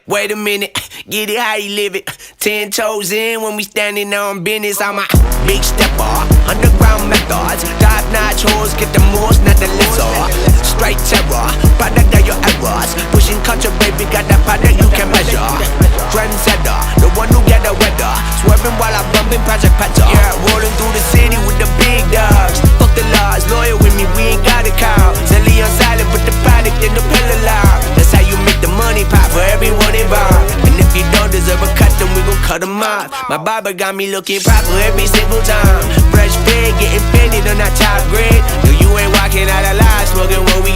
Wait a minute, get it how you live it. 10 toes in when we standing on business. I'm a big stepper, underground methods. Top notch hoes, get the most, not the lesser. Straight terror, product of your errors. Pushing culture, baby, got that product you can measure. Trendsetter, the one who get the weather. Swerving while I'm bumping Project Petter. Yeah, rolling through the city with the big dogs. Fuck the laws, loyal with me, we ain't got a cow. Zelly on silent, put the product in the pill loud. That's how you make the money pop for everyone involved. And if you don't deserve a cut, then we gon' cut them off. My barber got me looking proper every single time. Fresh fade, getting painted on that top grade. No, you ain't walking out alive, smoking what we